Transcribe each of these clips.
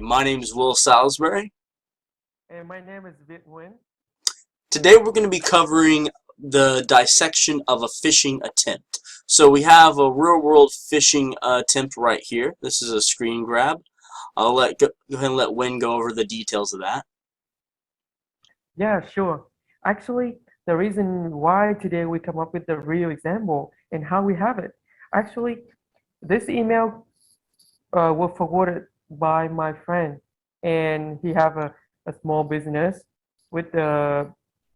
My name is Will Salisbury. And my name is Bitwin. Today we're going to be covering the dissection of a phishing attempt. So we have a real-world phishing attempt right here. This is a screen grab. Go ahead and let Win go over the details of that. Yeah, sure. Actually, the reason why today we come up with the real example and how we have it. Actually, this email was forwarded by my friend, and he have a small business with a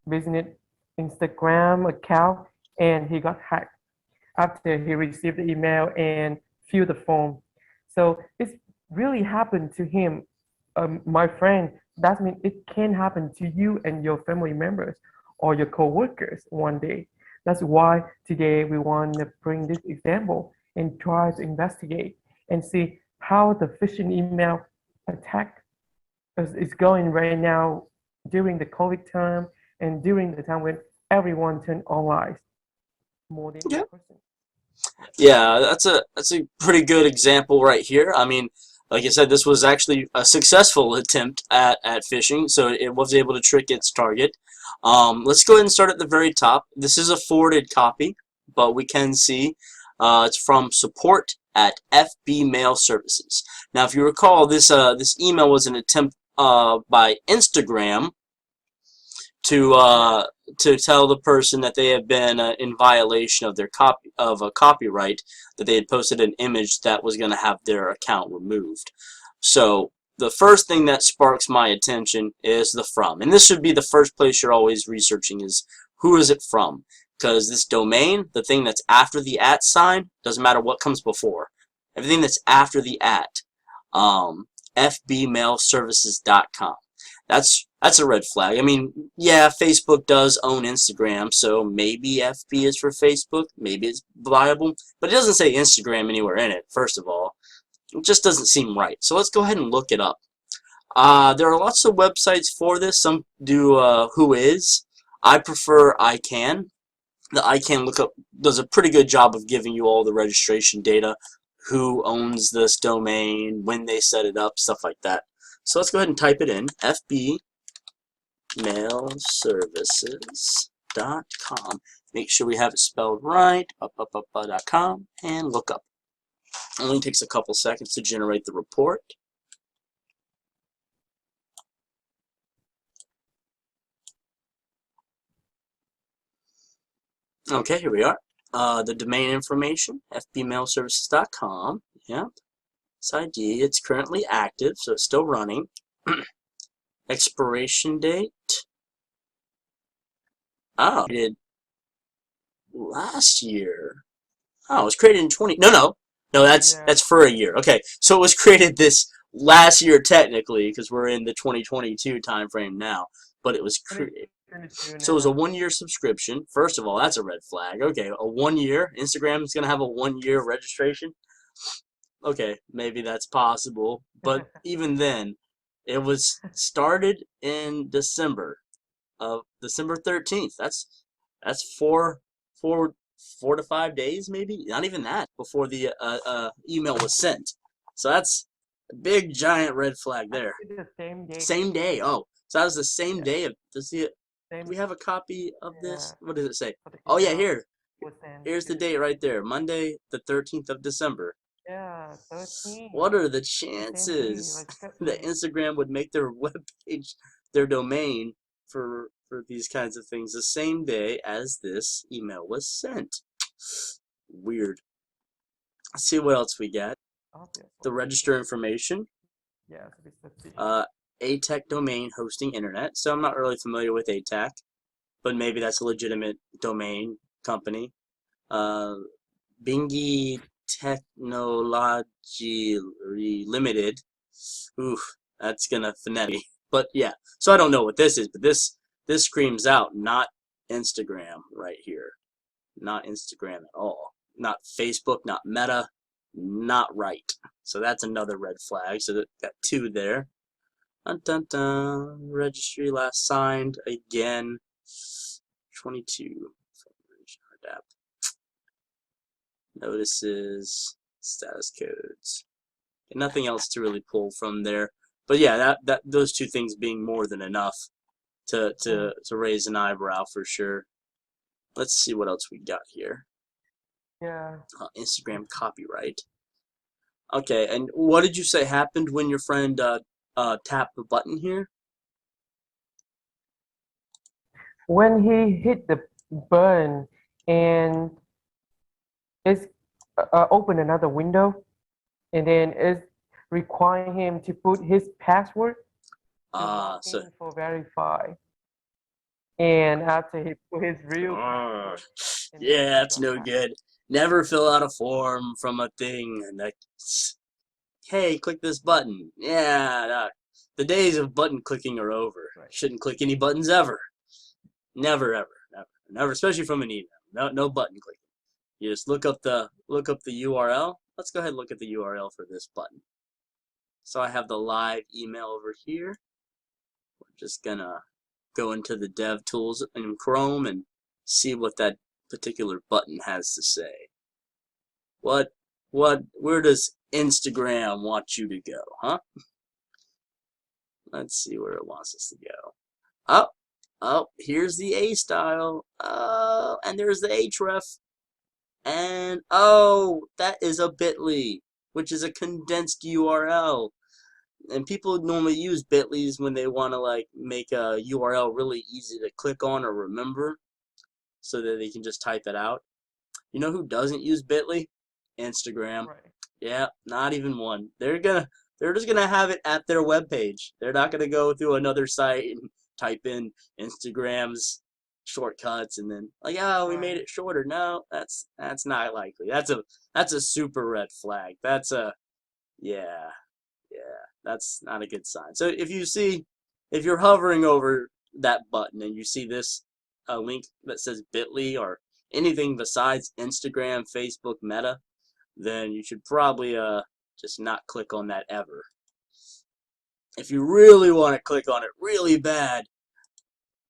business Instagram account, and he got hacked after he received the email and filled the form. So this really happened to him, my friend. That means it can happen to you and your family members or your coworkers one day. That's why today we want to bring this example and try to investigate and see how the phishing email attack is going right now during the COVID time and during the time when everyone turned online more than in Yeah. person. Yeah, that's a pretty good example right here. I mean, like I said, this was actually a successful attempt at phishing, so it was able to trick its target. Let's go ahead and start at the very top. This is a forwarded copy, but we can see it's from support at FB Mail Services. Now, if you recall, this email was an attempt by Instagram to tell the person that they have been in violation of their copyright, that they had posted an image that was going to have their account removed. So the first thing that sparks my attention is the from, and this should be the first place you're always researching is who is it from, because this domain, the thing that's after the @ sign, doesn't matter what comes before. Everything that's after the @ fbmailservices.com. That's a red flag. I mean, yeah, Facebook does own Instagram, so maybe FB is for Facebook, maybe it's viable, but it doesn't say Instagram anywhere in it, first of all. It just doesn't seem right. So let's go ahead and look it up. There are lots of websites for this. Some do Whois. I prefer ICANN. The ICANN lookup does a pretty good job of giving you all the registration data, who owns this domain, when they set it up, stuff like that. So let's go ahead and type it in, fbmailservices.com. Make sure we have it spelled right, .com, and look up. It only takes a couple seconds to generate the report. Okay, here we are. The domain information, fbmailservices.com. Yep. This ID, it's currently active, so it's still running. Expiration date. Oh, it last year. Oh, it was created in 20. No. Yeah, That's for a year. Okay, so it was created this last year technically, because we're in the 2022 time frame now. But it was created. 2022 So it was a now. 1 year subscription. First of all, that's a red flag. Okay, a 1 year. Instagram is gonna have a 1 year registration. Okay, maybe that's possible. But even then, it was started in December 13th. That's four to 5 days, maybe not even that, before the email was sent. So that's a big giant red flag there. Actually, the same day. Same day. Oh, so that was the same Yeah, day of. Does it? Do same. we have a copy of Yeah, this? What does it say? for the Oh yeah, email here. was sent Here's the to. date right there. Monday, the 13th of December. Yeah, 13. What are the The same day. chances Like that that day. Instagram would make their webpage, their domain for these kinds of things the same day as this email was sent? Weird. Let's see what else we got. The Obviously. register information, Yes, it's the phishing. uh, ATEC domain hosting internet. So I'm not really familiar with ATEC, but maybe that's a legitimate domain company. Uh, Bingi Technology Limited. Oof, that's gonna phonetic. But yeah, so I don't know what this is, but this screams out not Instagram right here. Not Instagram at all. Not Facebook, not Meta, not right. So that's another red flag. So that got two there. Dun dun dun. Registry last signed again. 22. Notices, status codes. And nothing else to really pull from there. but yeah, that those two things being more than enough to Mm, raise an eyebrow for sure. Let's see what else we got here. yeah. Instagram copyright. Okay, and what did you say happened when your friend tapped the button here? When he hit the button and it's open another window, and then it's requiring him to put his password to log So in for verify. And after he put his real uh, password, and then yeah, he that's got no hacked. good. Never fill out a form from a thing and like, hey, click this button. Yeah, the days of button clicking are over. Right. Shouldn't click any buttons ever. Never, ever, never, never, especially from an email. No button clicking. You just look up the URL. Let's go ahead and look at the URL for this button. So I have the live email over here. We're just gonna go into the dev tools in Chrome and see what that particular button has to say. Where does Instagram want you to go, huh? Let's see where it wants us to go. Oh, oh, here's the A style. Oh, and there's the href. And oh, that is a bit.ly, which is a condensed URL. And people normally use bit.lys when they want to like make a URL really easy to click on or remember so that they can just type it out. You know who doesn't use bit.ly? Instagram. Right. Yeah, not even one. They're just gonna have it at their webpage. They're not gonna go through another site and type in Instagram's shortcuts and then like, oh, we made Right. it shorter. No, that's not likely. That's a super red flag. That's a yeah, yeah, that's not a good sign. So if you're hovering over that button and you see this link that says bit.ly or anything besides Instagram, Facebook, Meta, then you should probably just not click on that ever. If you really want to click on it really bad,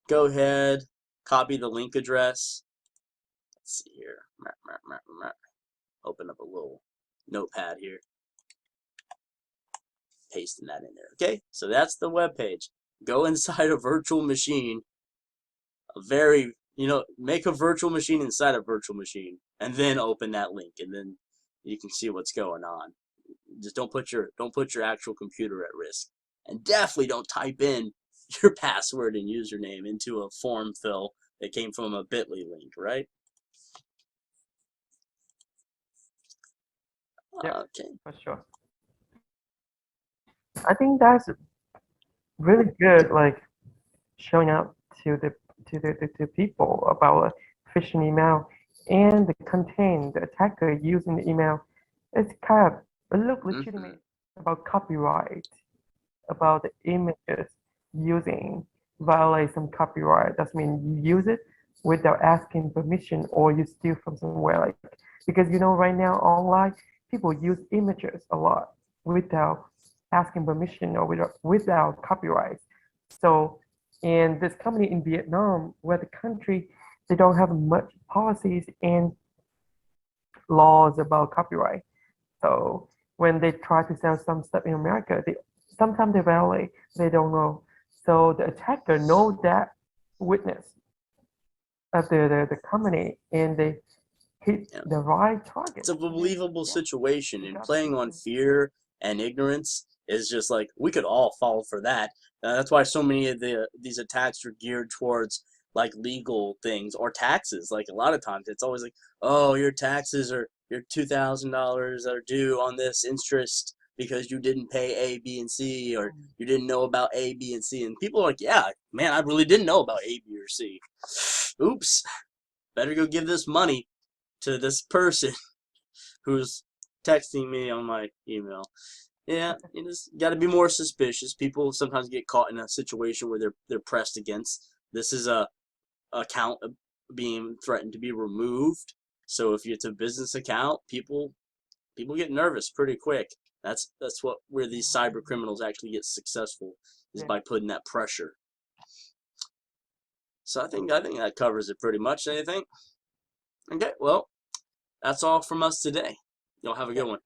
go ahead, copy the link address. Let's see here. Open up a little notepad here, pasting that in there. Okay, so that's the web page. Go inside a virtual machine, make a virtual machine inside a virtual machine, and then open that link, and then you can see what's going on. Just don't put your actual computer at risk, and definitely don't type in your password and username into a form fill that came from a bit.ly link, right? Yeah, Okay. for sure. I think that's really good, like showing out to the people about a phishing email and the content the attacker using the email. It's kind of look Mm-hmm. legitimate about copyright, about the images using violate some copyright. That means you use it without asking permission or you steal from somewhere. Like because right now online people use images a lot without asking permission or without copyright. So in this company in Vietnam, where the country they don't have much policies and laws about copyright. So when they try to sell some stuff in America, they sometimes they violate, they don't know. So the attacker know that witness of the company and they hit Yeah. the right It's target. a And then believable yeah, situation, they and got the playing on victim. fear and ignorance is just like we could all fall for that. That's why so many of these attacks are geared towards like legal things or taxes. Like a lot of times, it's always like, oh, your taxes are your $2,000 are due on this interest because you didn't pay A, B, and C, or you didn't know about A, B, and C. And people are like, yeah, man, I really didn't know about A, B, or C. Oops, better go give this money to this person who's texting me on my email. Yeah, you just got to be more suspicious. People sometimes get caught in a situation where they're pressed against. This is a account being threatened to be removed. So if it's a business account, people get nervous pretty quick. That's what where these cyber criminals actually get successful is Yeah, by putting that pressure. So I think that covers it pretty much. Anything? Okay, well, that's all from us today. Y'all have a yeah. good one.